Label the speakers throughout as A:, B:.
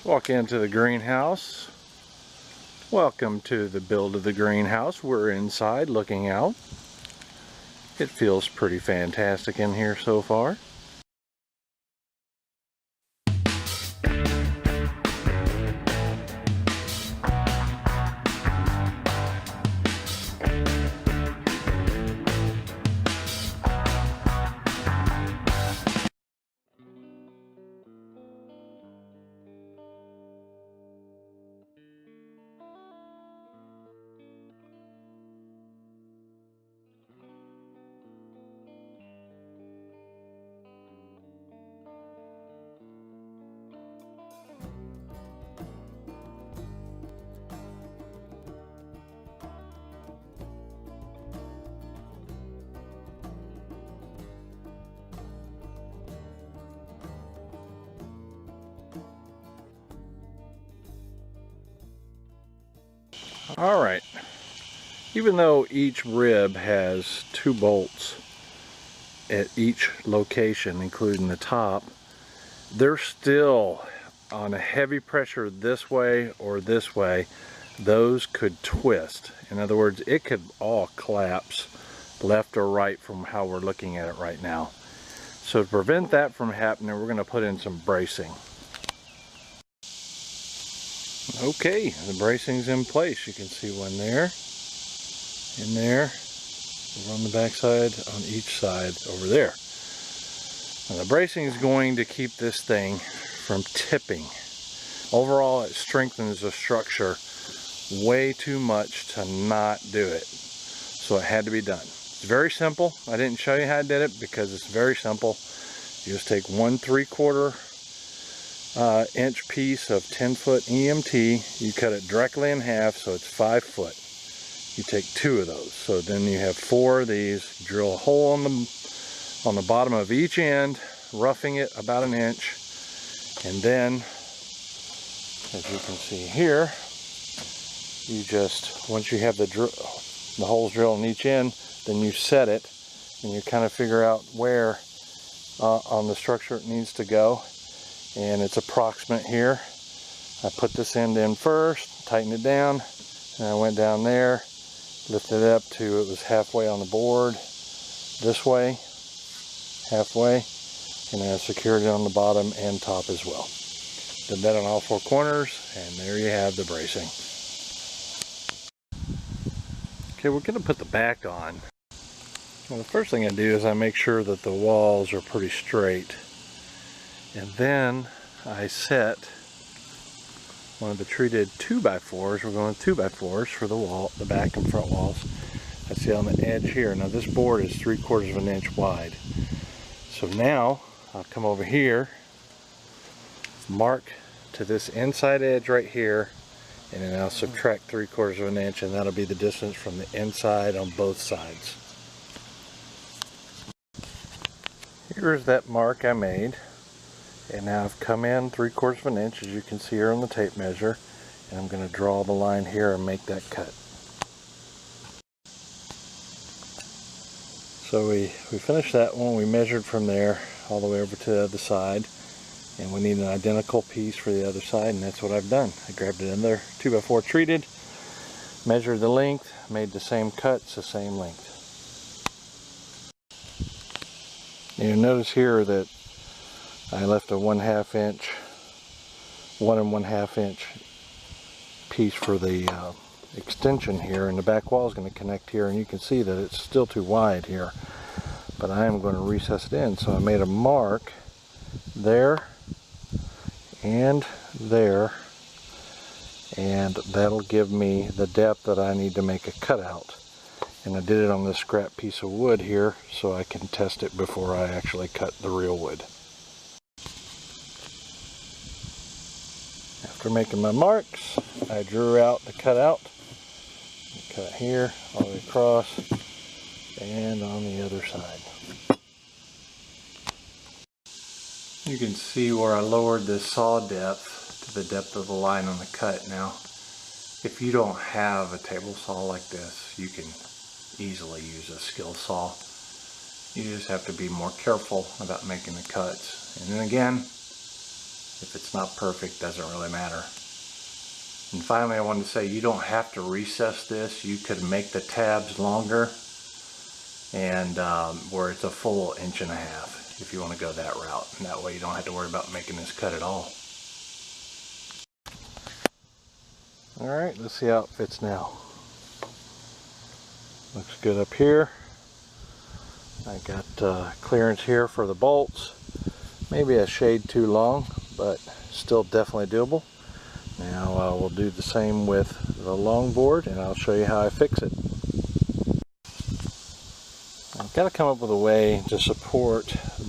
A: Let's walk into the greenhouse. Welcome to the build of the greenhouse. We're inside looking out. It feels pretty fantastic in here so far. Alright, even though each rib has 2 bolts at each location, including the top, they're still on a heavy pressure this way or this way. Those could twist. In other words, it could all collapse left or right from how we're looking at it right now. So to prevent that from happening, we're going to put in some bracing. Okay, the bracing's in place. You can see one there, in there, over on the back side, on each side over there. Now the bracing is going to keep this thing from tipping. Overall, it strengthens the structure way too much to not do it. So it had to be done. It's very simple. I didn't show you how I did it because it's very simple. You just take 1 3/4 inch piece of 10-foot EMT, you cut it directly in half so it's 5 foot. You take 2 of those, so then you have 4 of these. Drill a hole on the bottom of each end, roughing it about 1 inch, and then, as you can see here, you just, once you have the holes drilled on each end, then you set it and you kind of figure out where on the structure it needs to go. And it's approximate here. I put this end in first, tightened it down, and I went down there, lifted it up to it was halfway on the board, this way, halfway, and then I secured it on the bottom and top as well. Did that on all 4 corners, and there you have the bracing. Okay, we're going to put the back on. Well, the first thing I do is I make sure that the walls are pretty straight. And then I set one of the treated 2x4s. We're going 2x4s for the wall, the back and front walls. I see on the edge here. Now this board is 3/4 of an inch wide. So now I'll come over here, mark to this inside edge right here, and then I'll subtract 3/4 of an inch, and that'll be the distance from the inside on both sides. Here's that mark I made. And now I've come in 3/4 of an inch, as you can see here on the tape measure, and I'm going to draw the line here and make that cut. So we finished that one. We measured from there all the way over to the other side, and we need an identical piece for the other side, and that's what I've done. I grabbed another 2x4 treated, measured the length, made the same cuts, the same length. And you'll notice here that I left a 1/2 inch, 1 1/2 inch piece for the extension here, and the back wall is going to connect here, and you can see that it's still too wide here, but I am going to recess it in. So I made a mark there and there, and that'll give me the depth that I need to make a cutout. And I did it on this scrap piece of wood here so I can test it before I actually cut the real wood. After making my marks, I drew out the cutout. Cut here, all the way across, and on the other side. You can see where I lowered the saw depth to the depth of the line on the cut. Now, if you don't have a table saw like this, you can easily use a skill saw. You just have to be more careful about making the cuts. And then again, If it's not perfect, doesn't really matter. And finally, I wanted to say you don't have to recess this. You could make the tabs longer and where it's a full 1.5 inches if you want to go that route. And that way you don't have to worry about making this cut at all. Alright, let's see how it fits now. Looks good up here. I got clearance here for the bolts. Maybe a shade too long, but still definitely doable. Now we'll do the same with the longboard, and I'll show you how I fix it. I've got to come up with a way to support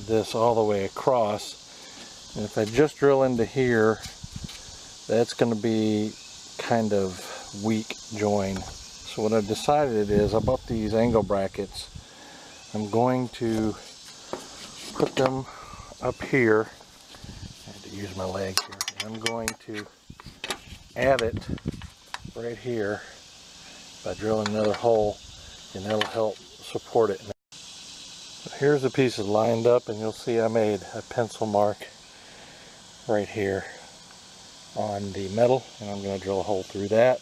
A: this all the way across. And if I just drill into here, that's going to be kind of weak join. So what I've decided is I bought these angle brackets. I'm going to put them up here. I had to use my leg here. I'm going to add it right here by drilling another hole, and that'll help support it. So here's the pieces lined up, and you'll see I made a pencil mark right here on the metal, and I'm going to drill a hole through that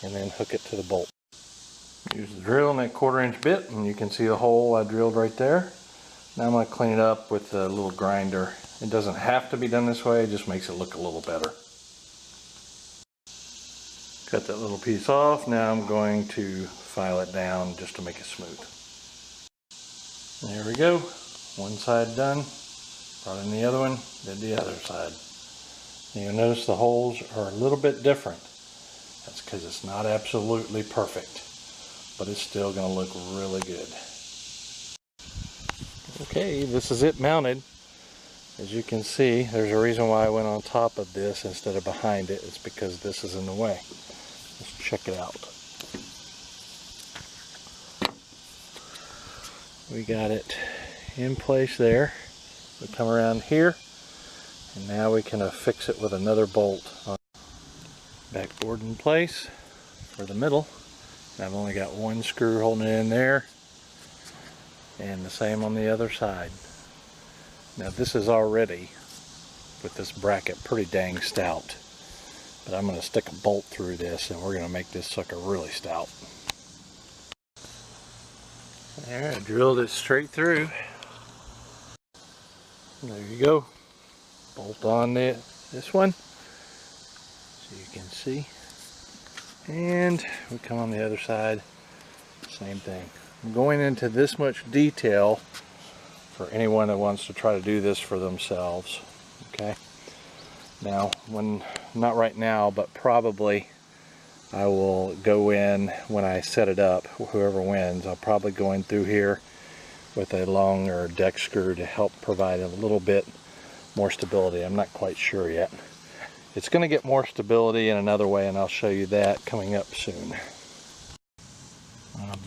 A: and then hook it to the bolt. Use the drill and that 1/4 inch bit, and you can see the hole I drilled right there. Now I'm going to clean it up with a little grinder. It doesn't have to be done this way, it just makes it look a little better. Cut that little piece off. Now I'm going to file it down just to make it smooth. There we go. One side done. Brought in the other one, did the other side. You'll notice the holes are a little bit different. That's because it's not absolutely perfect, but it's still going to look really good. Okay, this is it mounted. As you can see, there's a reason why I went on top of this instead of behind it. It's because this is in the way. Let's check it out. We got it in place there. We come around here, and now we can affix it with another bolt. Backboard in place for the middle. I've only got one screw holding it in there, and the same on the other side. Now this is already, with this bracket, pretty dang stout, but I'm going to stick a bolt through this and we're going to make this sucker really stout. There, I drilled it straight through. There you go. Bolt on this one, so you can see. And we come on the other side, same thing. I'm going into this much detail for anyone that wants to try to do this for themselves. Okay. Now, not right now, but probably I will go in when I set it up. Whoever wins, I'll probably go in through here with a longer deck screw to help provide a little bit more stability. I'm not quite sure yet. It's going to get more stability in another way, and I'll show you that coming up soon.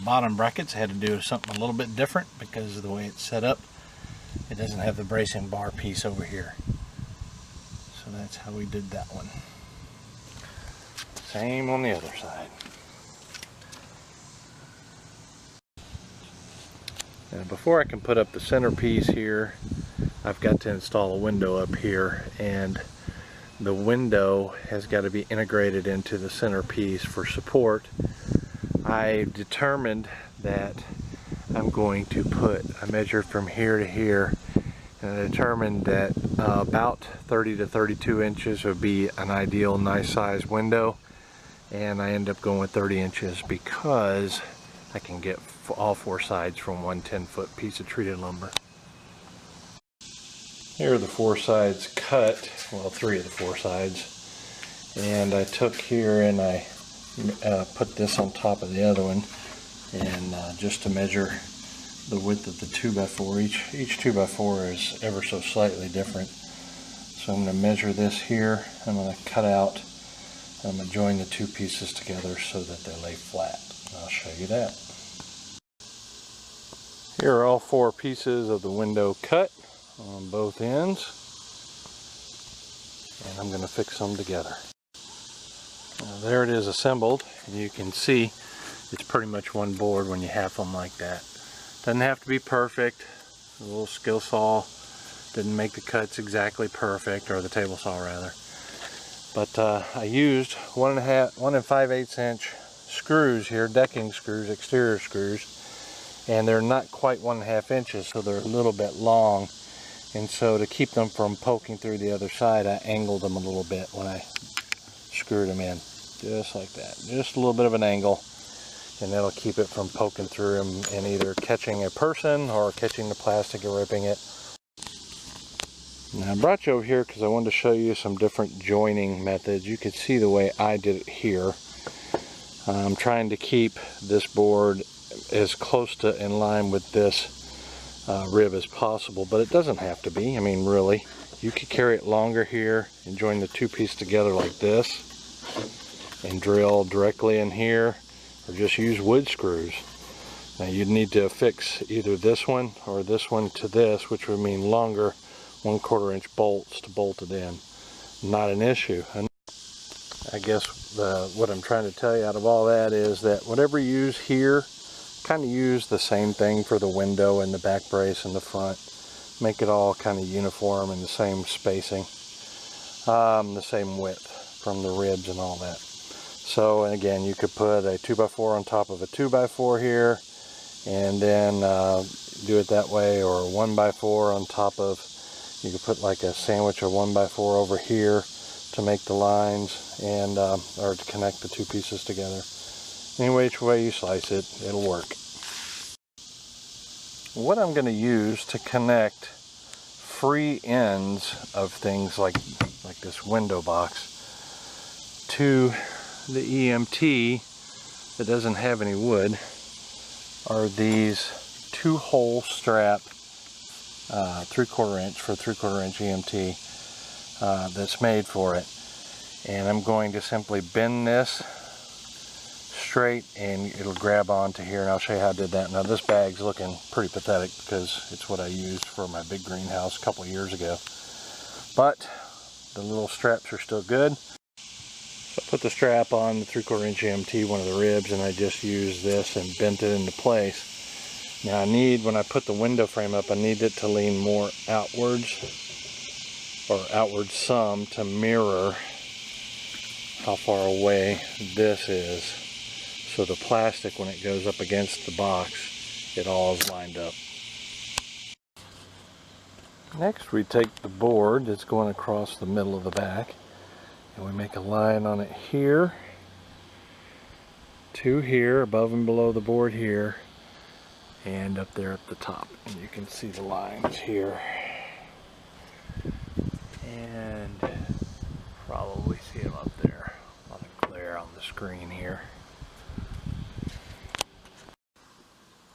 A: Bottom brackets, I had to do something a little bit different because of the way it's set up. It doesn't have the bracing bar piece over here. So that's how we did that one. Same on the other side. Now before I can put up the centerpiece here, I've got to install a window up here, and the window has got to be integrated into the centerpiece for support. I determined that I'm going to I measured from here to here, and I determined that about 30 to 32 inches would be an ideal nice size window, and I end up going with 30 inches because I can get all 4 sides from one 10-foot piece of treated lumber. Here are the 4 sides cut, well 3 of the 4 sides, and I took here and I put this on top of the other one, and just to measure the width of the 2x4. Each 2x4 is ever so slightly different. So I'm going to measure this here. I'm going to cut out, and I'm going to join the 2 pieces together so that they lay flat. And I'll show you that. Here are all 4 pieces of the window cut on both ends, and I'm going to fix them together. Now, there it is assembled, and you can see it's pretty much one board when you have them like that. Doesn't have to be perfect. A little skill saw Didn't make the cuts exactly perfect, or the table saw rather. But I used 1 5/8 inch screws here, decking screws, exterior screws, and they're not quite 1 1/2 inches, so they're a little bit long. And so to keep them from poking through the other side, I angled them a little bit when I screwed them in, just like that, just a little bit of an angle, and that'll keep it from poking through them and either catching a person or catching the plastic and ripping it. Now I brought you over here because I wanted to show you some different joining methods. You can see the way I did it here. I'm trying to keep this board as close to in line with this rib as possible, but it doesn't have to be. I mean, really, you could carry it longer here and join the two pieces together like this and drill directly in here, or just use wood screws. Now you'd need to affix either this one or this one to this, which would mean longer 1/4 inch bolts to bolt it in. Not an issue. And I guess what I'm trying to tell you out of all that is that whatever you use here, kind of use the same thing for the window and the back brace and the front. Make it all kind of uniform and the same spacing, the same width from the ribs and all that. So, and again, you could put a 2x4 on top of a 2x4 here, and then do it that way, or a 1x4 on top of, you could put like a sandwich of 1x4 over here to make the lines, and or to connect the two pieces together. Any which way you slice it, it'll work. What I'm going to use to connect free ends of things like this window box to the EMT that doesn't have any wood are these 2-hole strap 3/4 inch for 3/4 inch EMT that's made for it. And I'm going to simply bend this straight and it'll grab onto here, and I'll show you how I did that. Now this bag's looking pretty pathetic because it's what I used for my big greenhouse a couple of years ago, but the little straps are still good. So I put the strap on the 3/4 inch EMT, one of the ribs, and I just used this and bent it into place. Now I need, when I put the window frame up, I need it to lean more outwards, or outwards some, to mirror how far away this is. So the plastic, when it goes up against the box, it all is lined up. Next we take the board that's going across the middle of the back, and we make a line on it here, to here, above and below the board here, and up there at the top. And you can see the lines here. And probably see them up there on the glare on the screen here.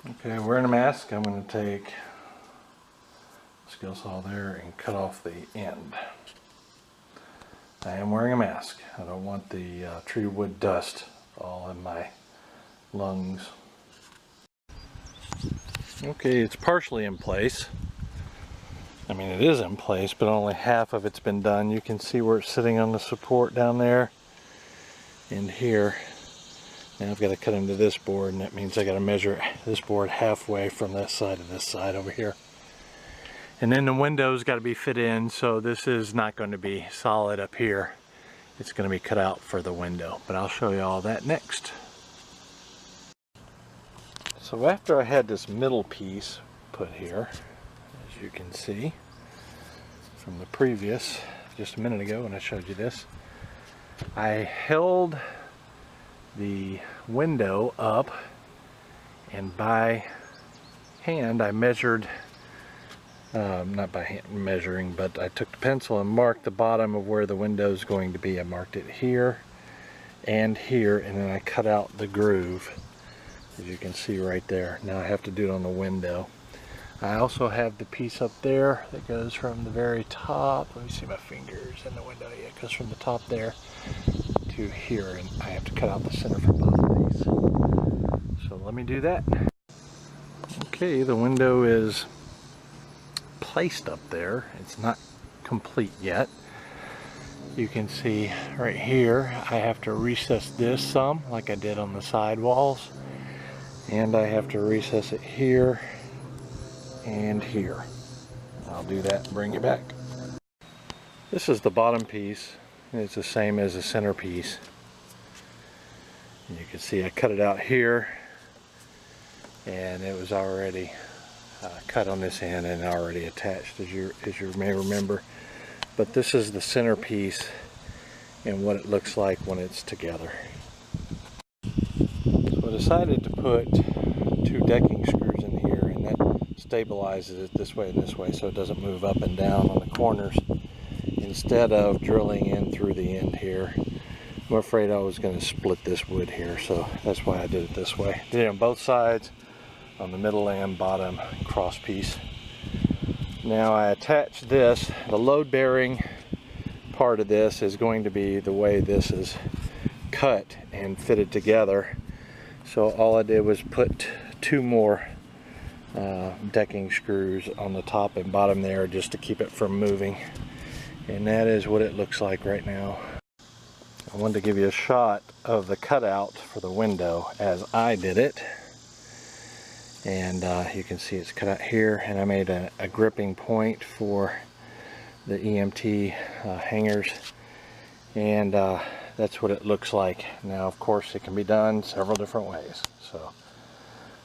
A: Okay, wearing a mask, I'm going to take the skill saw there and cut off the end. I am wearing a mask. I don't want the tree wood dust all in my lungs. Okay, it's partially in place. I mean, it is in place, but only half of it's been done. You can see where it's sitting on the support down there and here. Now I've got to cut into this board, and that means I got to measure this board halfway from this side to this side over here. And then the window's got to be fit in, so this is not going to be solid up here. It's going to be cut out for the window, but I'll show you all that next. So after I had this middle piece put here, as you can see from the previous, just a minute ago when I showed you this, I held the window up, and by hand I measured, not by hand measuring, but I took the pencil and marked the bottom of where the window is going to be. I marked it here and here, and then I cut out the groove, as you can see right there. Now I have to do it on the window. I also have the piece up there that goes from the very top, let me see my fingers in the window, yeah, it goes from the top there to here, and I have to cut out the center for both of these. So let me do that. Okay, the window is placed up there. It's not complete yet. You can see right here I have to recess this some, like I did on the side walls, and I have to recess it here and here. I'll do that and bring you back. This is the bottom piece. It's the same as the center piece. And you can see I cut it out here, and it was already cut on this end and already attached, as you may remember. But this is the center piece and what it looks like when it's together. So I decided to put 2 decking screws in here, and that stabilizes it this way and this way so it doesn't move up and down on the corners, instead of drilling in through the end here. I'm afraid I was going to split this wood here, so that's why I did it this way. Did it on both sides, on the middle and bottom cross piece. Now I attached this. The load bearing part of this is going to be the way this is cut and fitted together. So all I did was put 2 more decking screws on the top and bottom there, just to keep it from moving. And that is what it looks like right now. I wanted to give you a shot of the cutout for the window as I did it. And you can see it's cut out here, and I made a gripping point for the EMT hangers, and that's what it looks like. Now, of course, it can be done several different ways, so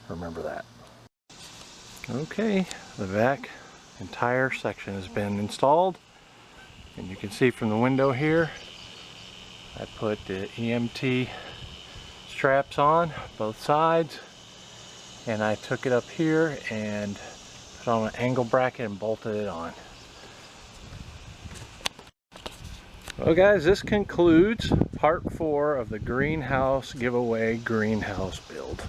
A: remember that. Okay, the back entire section has been installed, and you can see from the window here I put the EMT straps on both sides, and I took it up here and put on an angle bracket and bolted it on. Well guys, this concludes part 4 of the greenhouse giveaway greenhouse build.